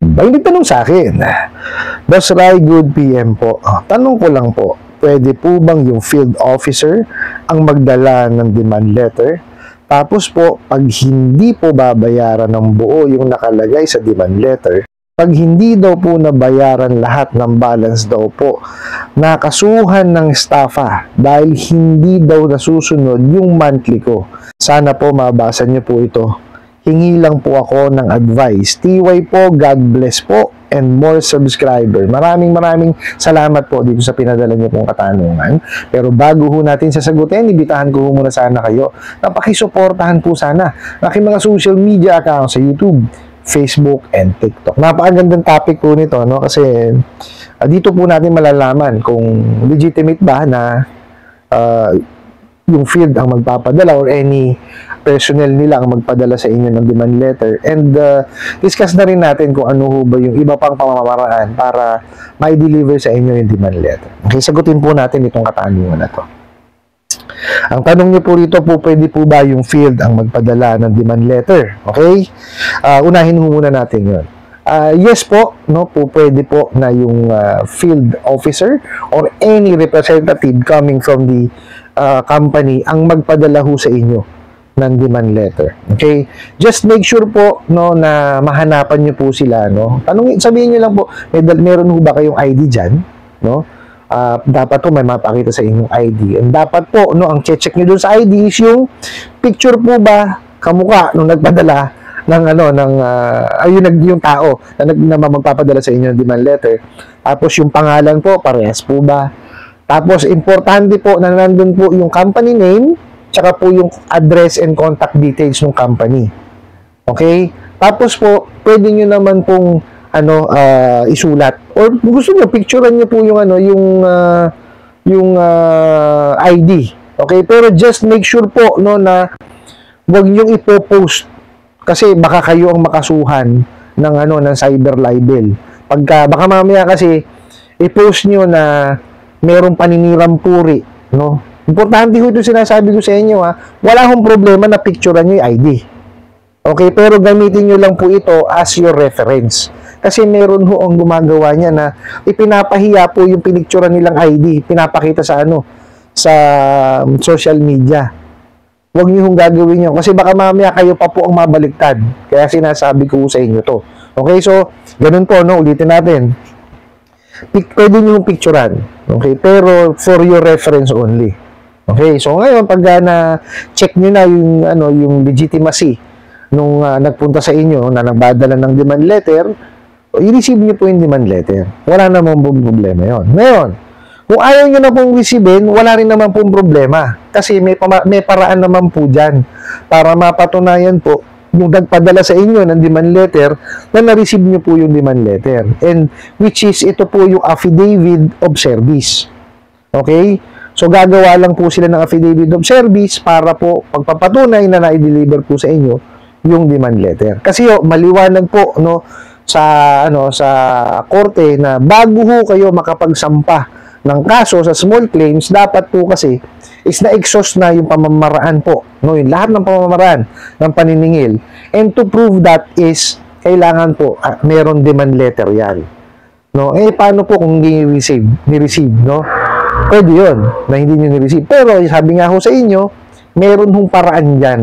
May nagtanong sa akin, Boss Ray, good PM po. Tanong ko lang po, pwede po bang yung field officer ang magdala ng demand letter? Tapos po, pag hindi po babayaran ng buo yung nakalagay sa demand letter, pag hindi daw po nabayaran lahat ng balance daw po, nakasuhan ng staffa dahil hindi daw nasusunod yung monthly ko. Sana po mabasa niyo po ito. Hingi lang po ako ng advice. TY po, God bless po, and more subscriber. Maraming salamat po dito sa pinadala niyo pong katanungan. Pero bago ho natin sasagutin, ibitahan ko muna sana kayo na pakisuportahan po sana ng aking mga social media accounts sa YouTube, Facebook, and TikTok. Napakagandang topic po nito, no? Kasi dito po natin malalaman kung legitimate ba na yung field ang magpapadala or any personnel nila ang magpadala sa inyo ng demand letter, and discuss na rin natin kung ano ho ba yung iba pang pamamaraan para ma-deliver sa inyo yung demand letter. Okay, sagutin po natin itong katanungan na to. Ang tanong niyo po rito po, pwede po ba yung field ang magpadala ng demand letter? Okay? Unahin muna natin yun. Yes po, no, po pwede po na yung field officer or any representative coming from the company ang magpadala ho sa inyo ng demand letter. Okay? Just make sure po, no, na mahanapan niyo po sila, no. Sabihin niyo lang po, meron ho ba kayong ID diyan, no? Dapat po may mapakita sa inyong ID. And dapat po, no, ang check niyo dun sa ID is yung picture po ba kamukha nung nagpadala ng yung tao na magpapadala sa inyo ng demand letter. Tapos yung pangalan po, parehas po ba? Tapos importante po na nandun po yung company name, tsaka po yung address and contact details ng company. Okay? Tapos po, pwede nyo naman pong isulat, or gusto nyo, picturean nyo po yung ID. Okay? Pero just make sure po, no, na huwag nyo ipopost kasi baka kayo ang makasuhan ng cyber libel. Baka mamaya kasi i-post nyo na merong paninirang puri, no? Importante ho ito sinasabi ko sa inyo, ha. Wala hong problema na picturean nyo yung ID. Okay? Pero gamitin nyo lang po ito as your reference. Kasi meron ho ang gumagawa niya na ipinapahiya po yung pinicturean nilang ID, pinapakita sa sa social media. Huwag nyo hong gagawin yun. Kasi baka mamaya kayo pa po ang mabaliktad. Kaya sinasabi ko sa inyo to. Okay? So, ganun po, no? Ulitin natin. Pwede nyo hong picturean. Okay? Pero for your reference only. Okay? So, ngayon, pag na-check nyo na yung legitimacy nung nagpunta sa inyo na nagbadala ng demand letter, i-receive nyo po yung demand letter. Wala namang problema yun. Ngayon, kung ayaw nyo na pong receivein, wala rin naman pong problema. Kasi may paraan naman po dyan para mapatunayan po yung nagpadala sa inyo ng demand letter na na-receive nyo po yung demand letter. And which is, ito po yung affidavit of service. Okay? So, gagawa lang po sila ng affidavit of service para po pagpapatunay na na-deliver po sa inyo yung demand letter. Kasi maliwanag po, no, sa korte na bago ho kayo makapagsampa ng kaso sa small claims, dapat po kasi is na-exhaust na yung pamamaraan po, no, yung lahat ng pamamaraan ng paniningil. And to prove that is, kailangan po, meron demand letter yan. No? Paano po kung hindi ni-receive, no? Pwede yun, na hindi nyo ni-receive. Pero, sabi nga ho sa inyo, meron hong paraan dyan,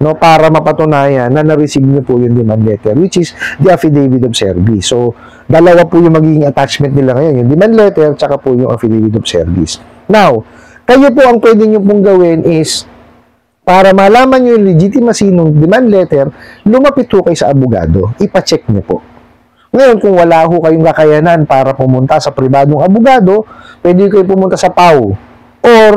no, para mapatunayan na na-receive nyo po yung demand letter, which is the affidavit of service. So, dalawa po yung magiging attachment nila ngayon, yung demand letter, tsaka po yung affidavit of service. Now, kayo po ang pwede nyo pong gawin is, para malaman nyo yung legitimacy ng demand letter, lumapit ho kayo sa abogado, ipacheck nyo po. Ngayon, kung wala ho kayong kakayanan para pumunta sa pribadong abogado, pwede kayo pumunta sa PAW. Or,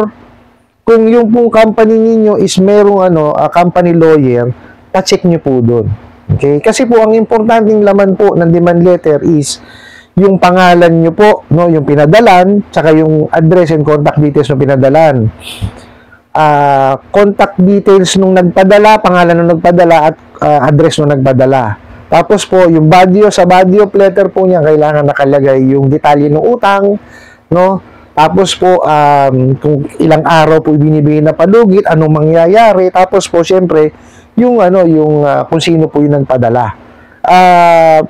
kung yung pong company ninyo is merong company lawyer, pa-check nyo po doon. Okay? Kasi po, ang importanteng laman po ng demand letter is yung pangalan nyo po, no, yung pinadalan, tsaka yung address and contact details ng pinadalan. Contact details nung nagpadala, pangalan nung nagpadala, at address nung nagpadala. Tapos po, yung sa body of letter po niya, kailangan nakalagay yung detalye ng utang, no? Tapos po, kung ilang araw po binibigay na palugit, anong mangyayari. Tapos po, syempre, yung kung sino po yung nagpadala.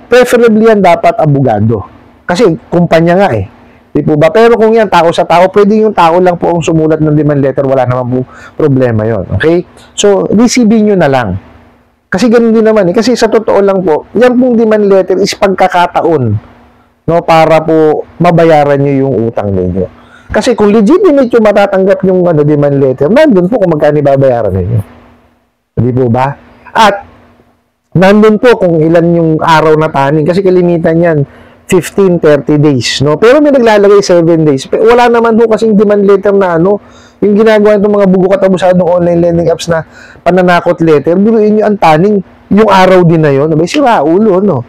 preferably yan dapat abogado. Kasi kumpanya nga eh. Di po ba? Pero kung yan, tao sa tao, pwede yung tao lang po ang sumulat ng demand letter, wala naman po problema yon. Okay? So, receive nyo na lang. Kasi ganun din naman eh. Kasi sa totoo lang po, yan pong demand letter is pagkakataon, no, para po mabayaran nyo yung utang ninyo. Kasi kung legitimate yung matatanggap yung demand letter, nandun po kung magkano babayaran ninyo. Di po ba? At nandun po kung ilan yung araw na taning. Kasi kalimitan yan, 15, 30 days, no? Pero may naglalagay 7 days. Wala naman po kasing demand letter na yung ginagawa ng mga bugo katabusadong online lending apps na pananakot letter, biruin nyo ang taning, yung araw din na yun, abay, sira ulo, no?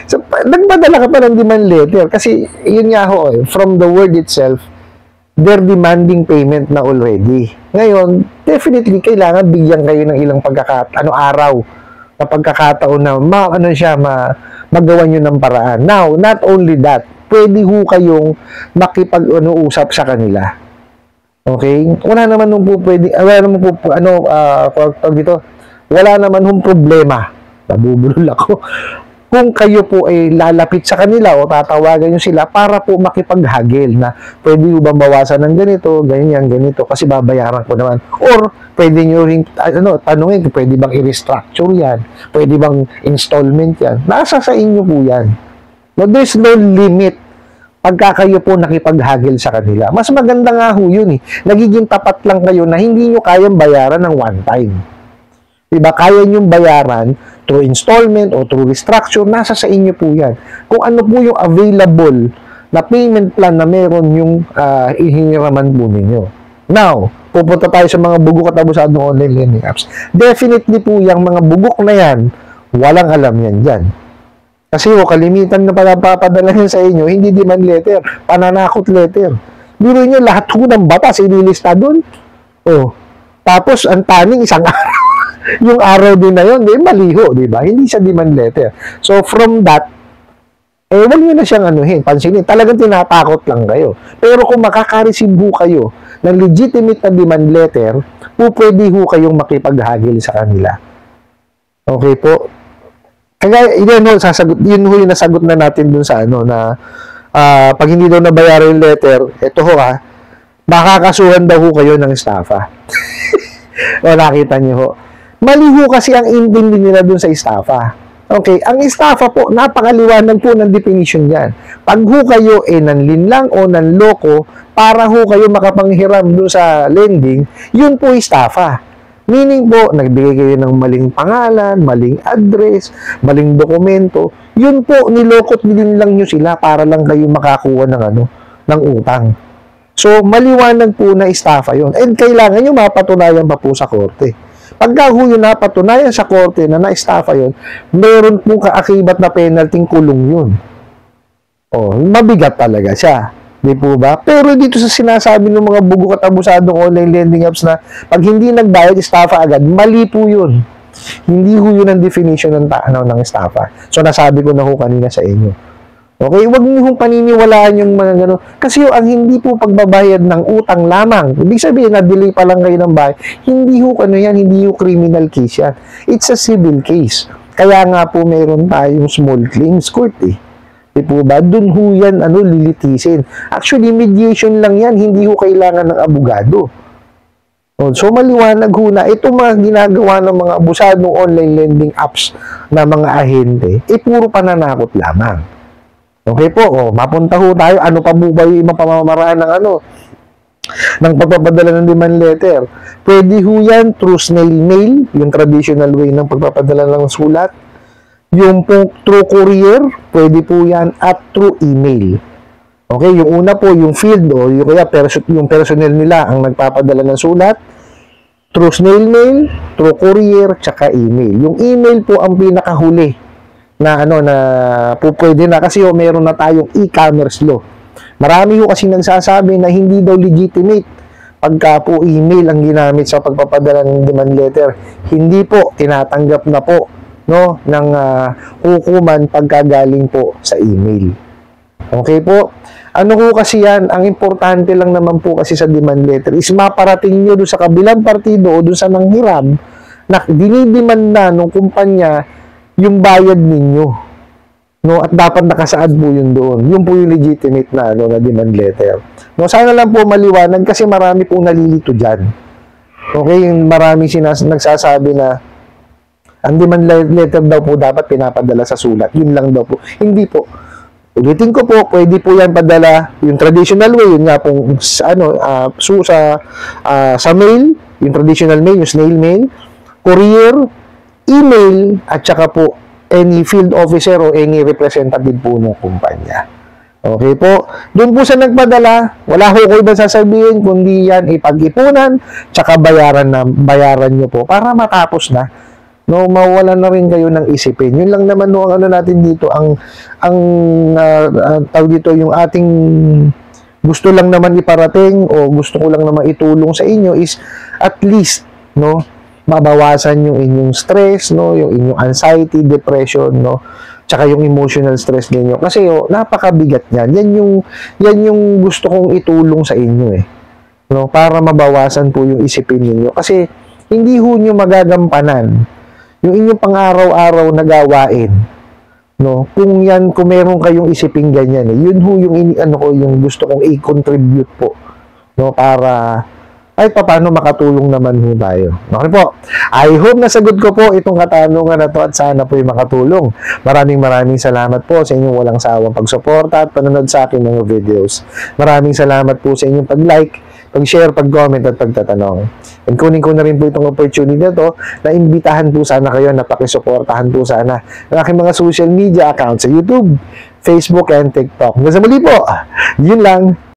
So, nagpadala ka pa ng demand letter kasi, yun nga ho, from the word itself, they're demanding payment na already. Ngayon, definitely, kailangan bigyan kayo ng ilang araw na pagkakataon na magawa nyo ng paraan. Now, not only that, pwede ho kayong makipag-usap sa kanila. Okay? Wala naman po wala naman hong problema. Nabubulol ako. Kung kayo po ay lalapit sa kanila o tatawagan nyo sila para po makipaghagil na pwede nyo bang bawasan ng ganito, ganyan, ganito, kasi babayaran ko naman. Or, pwede nyo rin, tanungin, pwede bang i-restructure yan? Pwede bang installment yan? Nasa sa inyo po yan. No, there's no limit pagka kayo po nakipaghagil sa kanila. Mas maganda nga ho yun eh. Nagiging tapat lang kayo na hindi nyo kayang bayaran ng one time. Diba? Kaya nyo bayaran through installment o through restructure, nasa sa inyo po yan. Kung ano po yung available na payment plan na meron yung ihingiraman po ninyo. Now, pupunta tayo sa mga bugok at abusadong online lending apps. Definitely po yung mga bugok na yan, walang alam yan dyan. Kasi kalimitan na papadala yan sa inyo, hindi demand letter, pananakot letter. Biro nyo, lahat po ng batas ililista doon. Tapos, ang taning isang araw. Yung araw din na yun, maliho, di ba? Hindi siya demand letter. So, from that, wag nyo na siyang pansinin. Talagang tinatakot lang kayo. Pero kung makaka-receive ho kayo ng legitimate na demand letter, pwede ho kayong makipaghagil sa kanila. Okay po? Kaya, yun ho yung nasagot na natin dun sa pag hindi daw nabayaran yung letter, ito ho makakasuhan daw ho kayo ng estafa. O, nakita nyo ho. Maliho kasi ang intindi nila dun sa estafa. Okay, ang estafa po, napakaliwanag po ng definition yan. Pag ho kayo nanlinlang o nanloko para ho kayo makapanghiram dun sa lending, yun po estafa. Meaning po, nagbigay kayo ng maling pangalan, maling address, maling dokumento, yun po, nilokot nilinlang nyo sila para lang kayo makakuha ng utang. So, maliwanag po na estafa yun. And kailangan nyo mapatunayan pa po sa korte. Pagka ho yun napatunayan sa korte na na-estafa yun, meron pong kaakibat na penalty kulong yun. Mabigat talaga siya. Di po ba? Pero dito sa sinasabi ng mga bugok at abusadong online lending apps na pag hindi nagbayad, estafa agad, mali po yun. Hindi ho yun ang definition ng estafa. So, nasabi ko na ho kanina sa inyo. Okay, huwag niyo hong paniniwalaan yung mga gano'n. Kasi ang hindi po pagbabayad ng utang lamang. Ibig sabihin, na-delay pa lang kayo ng bayad. Hindi ho hindi ho criminal case yan. It's a civil case. Kaya nga po meron tayong small claims court eh. Di po ba? Doon ho yan, lilitisin. Actually, mediation lang yan. Hindi ho kailangan ng abogado. So, maliwanag ho na ito mga ginagawa ng mga abusadong online lending apps na mga ahente, puro pananakot lamang. Okay po, mapunta ho tayo. Ano pa po ba yung ibang pamamaraan ng pagpapadala ng demand letter? Pwede ho yan through snail mail, yung traditional way ng pagpapadala ng sulat. Yung po through courier, pwede po yan, at through email. Okay, yung una po, yung field o yung personnel nila ang nagpapadala ng sulat. Through snail mail, through courier, tsaka email. Yung email po ang pinakahuli na pwede na kasi meron na tayong e-commerce law. Marami kasi nagsasabi na hindi daw legitimate pagka po email ang ginamit sa pagpapadala ng demand letter. Hindi po, tinatanggap na po ng hukuman pagkagaling po sa email. Okay po? Kasi yan, ang importante lang naman po kasi sa demand letter is maparating nyo doon sa kabilang partido o doon sa nanghiram na dinidemand na ng kumpanya yung bayad ninyo. No, at dapat nakasaad po yun doon. Yun po yung legitimate na, na demand letter. No, sana lang po maliwanag kasi marami po nalilito dyan. Okay, marami nagsasabi na ang demand letter daw po dapat pinapadala sa sulat. Yun lang daw po. Hindi po. Ulitin ko po, pwede po yan padala yung traditional way, yun nga pong sa mail, yung traditional mail, yung snail mail, courier, email, at saka po any field officer o any representative po ng kumpanya. Okay po? Doon po sa nagpadala, wala ho ko iba sasabihin, kundi yan ipag-ipunan, tsaka bayaran nyo po para matapos na. No, mawala na rin kayo ng isipin. Yun lang naman no, ang ano natin dito, tawag dito, yung ating gusto lang naman iparating o gusto ko lang naman itulong sa inyo is at least, no, mabawasan yung inyong stress, no, yung inyong anxiety, depression, no, tsaka yung emotional stress ninyo. Kasi napakabigat niyan. Yan yung gusto kong itulong sa inyo no, para mabawasan po yung isipin niyo. Kasi hindi ho nyo magagampanan yung inyong pang-araw-araw na gawain, no? Kung meron kayong isipin ganyan, yun ho yung gusto kong i-contribute po, no? Para ay paano makatulong naman ho tayo. Okay po. I hope nasagot ko po itong katanungan na to at sana po yung makatulong. Maraming salamat po sa inyong walang sawang pagsuporta at panonood sa akin mga videos. Maraming salamat po sa inyong pag-like, pag-share, pag-comment at pagtatanong. And kunin ko na rin po itong opportunity na to na imbitahan po sana kayo na pakisuportahan po sana ang aking mga social media accounts sa YouTube, Facebook, and TikTok. Hanggang sa muli po, yun lang.